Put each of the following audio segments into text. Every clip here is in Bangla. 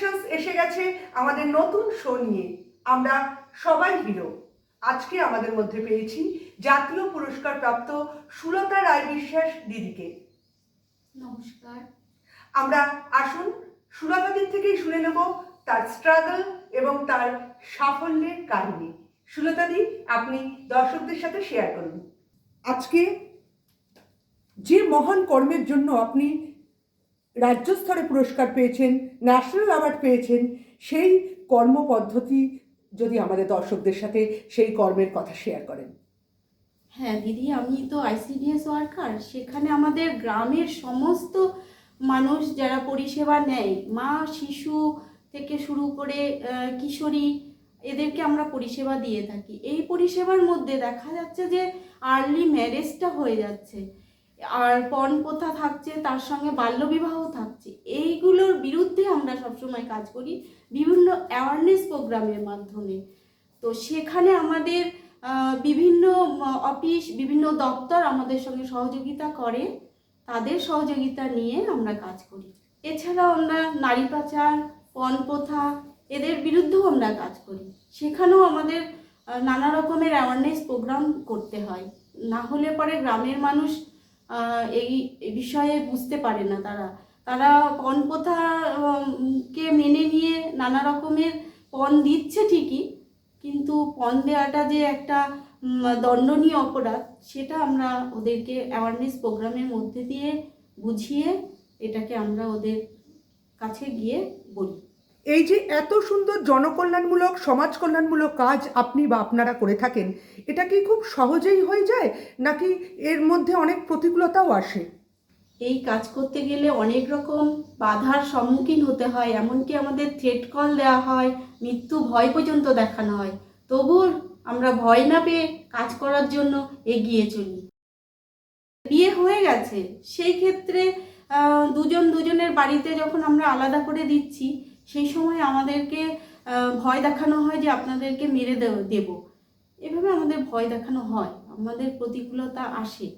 ক্রিয়েশনস এসে গেছে আমাদের নতুন শো নিয়ে। আমরা সবাই হিরো। আজকে আমাদের মধ্যে পেয়েছি জাতীয় পুরস্কার প্রাপ্ত সুলতা রায় বিশ্বাস দিদিকে। নমস্কার। আমরা আসুন সুলতা দিদি থেকেই শুনে নেব তার স্ট্রাগল এবং তার সাফল্যের কাহিনী। সুলতা দি, আপনি দর্শকদের সাথে শেয়ার করুন। আজকে যে মহান কর্মের জন্য আপনি রাজ্য স্তরে পুরস্কার পেয়েছেন, ন্যাশনাল অ্যাওয়ার্ড পেয়েছেন, সেই কর্মপদ্ধতি যদি আমাদের দর্শকদের সাথে সেই কর্মের কথা শেয়ার করেন। হ্যাঁ দিদি, আমি তো আইসিডিএস ওয়ার্কার। সেখানে আমাদের গ্রামের সমস্ত মানুষ যারা পরিষেবা নেয়, মা শিশু থেকে শুরু করে কিশোরী, এদেরকে আমরা পরিষেবা দিয়ে থাকি। এই পরিষেবার মধ্যে দেখা যাচ্ছে যে আর্লি ম্যারেজটা হয়ে যাচ্ছে, আর পণ প্রথা থাকছে, তার সঙ্গে বাল্যবিবাহ থাকছে। এইগুলোর বিরুদ্ধে আমরা সবসময় কাজ করি বিভিন্ন অ্যাওয়ারনেস প্রোগ্রামের মাধ্যমে। তো সেখানে আমাদের বিভিন্ন অফিস, বিভিন্ন দপ্তর আমাদের সঙ্গে সহযোগিতা করে, তাদের সহযোগিতা নিয়ে আমরা কাজ করি। এছাড়াও আমরা নারী পাচার, পণ প্রথা, এদের বিরুদ্ধেও আমরা কাজ করি। সেখানেও আমাদের নানা রকমের অ্যাওয়ারনেস প্রোগ্রাম করতে হয়, না হলে পরে গ্রামের মানুষ এই বিষয়ে বুঝতে পারে না। তারা পণ প্রথাকে মেনে নিয়ে নানা রকমের পণ দিচ্ছে ঠিকই, কিন্তু পণ দেওয়াটা যে একটা দণ্ডনীয় অপরাধ, সেটা আমরা ওদেরকে অ্যাওয়ারনেস প্রোগ্রামের মধ্যে দিয়ে বুঝিয়ে এটাকে আমরা ওদের কাছে গিয়ে বলি। এই যে এত সুন্দর জনকল্যাণমূলক, সমাজ কল্যাণমূলক কাজ আপনি বা আপনারা করে থাকেন, এটা কি খুব সহজেই হয়ে যায়, নাকি এর মধ্যে অনেক প্রতিকূলতাও আসে? এই কাজ করতে গেলে অনেক রকম বাধার সম্মুখীন হতে হয়, এমনকি আমাদের থ্রেট কল দেওয়া হয়, মৃত্যু ভয় পর্যন্ত দেখানো হয়। তবুও আমরা ভয় না পেয়ে কাজ করার জন্য এগিয়ে চলি। বিয়ে হয়ে গেছে, সেই ক্ষেত্রে দুজনের বাড়িতে যখন আমরা আলাদা করে দিচ্ছি, সেই সময় আমাদেরকে ভয় দেখানো হয় যে আপনাদেরকে মেরে দেব। এভাবে আমাদের ভয় দেখানো হয়, আমাদের প্রতিকূলতা আসে।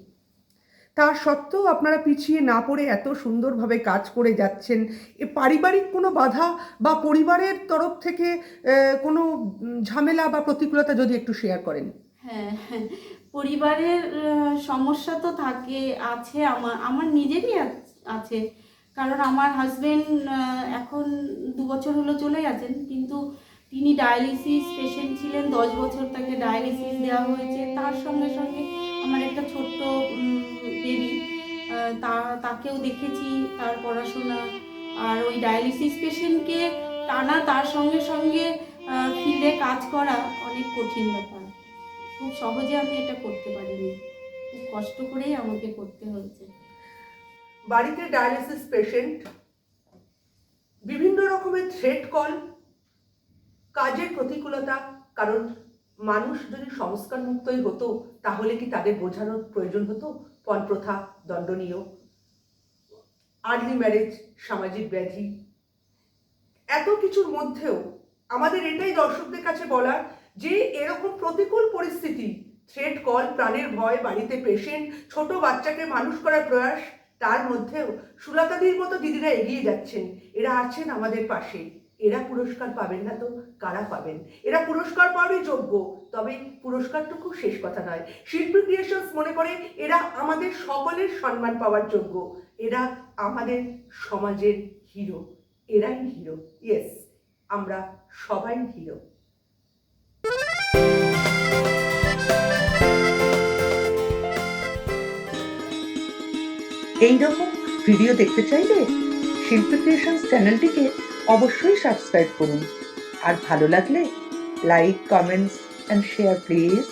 তা সত্ত্বেও আপনারা পিছিয়ে না পড়ে এত সুন্দরভাবে কাজ করে যাচ্ছেন। এ পারিবারিক কোনো বাধা বা পরিবারের তরফ থেকে কোনো ঝামেলা বা প্রতিকূলতা যদি একটু শেয়ার করেন। হ্যাঁ, পরিবারের সমস্যা তো আছে, আমার নিজেরই আছে। কারণ আমার হাজবেন্ড এখন 2 বছর হলো চলে গেছেন, কিন্তু তিনি ডায়ালিসিস পেশেন্ট ছিলেন। 10 বছর তাকে ডায়ালিসিস দেওয়া হয়েছে। তার সঙ্গে সঙ্গে আমার একটা ছোট্ট বেবি, তাকেও দেখেছি, তার পড়াশোনা। আর ওই ডায়ালিসিস পেশেন্টকে টানা তার সঙ্গে সঙ্গে ফিল্ডে কাজ করা অনেক কঠিন ব্যাপার। খুব সহজে আমি এটা করতে পারিনি, খুব কষ্ট করেই আমাকে করতে হয়েছে। বাড়িতে ডায়ালিসিস পেশেন্ট, বিভিন্ন রকমের থ্রেট কল, কাজের প্রতিকূলতা। কারণ মানুষ যদি সংস্কার মুক্তই হতো, তাহলে কি তাদের বোঝানোর প্রয়োজন হতো পণ প্রথা দণ্ডনীয়, আর্লি ম্যারেজ সামাজিক ব্যাধি। এত কিছুর মধ্যেও আমাদের এটাই দর্শকদের কাছে বলার যে এরকম প্রতিকূল পরিস্থিতি, থ্রেট কল, প্রাণের ভয়, বাড়িতে পেশেন্ট, ছোট বাচ্চাকে মানুষ করার প্রয়াস, তার মধ্যেও সুলতাদির মতো দিদিরা এগিয়ে যাচ্ছেন। এরা আছেন আমাদের পাশে। এরা পুরস্কার পাবেন না তো কারা পাবেন? এরা পুরস্কার পাওয়ারই যোগ্য, তবে পুরস্কারটুকু শেষ কথা নয়। শিল্পী ক্রিয়েশনস মনে করে এরা আমাদের সকলের সম্মান পাওয়ার যোগ্য। এরা আমাদের সমাজের হিরো। এরাই হিরো। ইয়েস, আমরা সবাই হিরো। এইরকম ভিডিও দেখতে চাইলে শিল্পী ক্রিয়েশনস চ্যানেলটিকে অবশ্যই সাবস্ক্রাইব করুন। আর ভালো লাগলে like, comments and share please.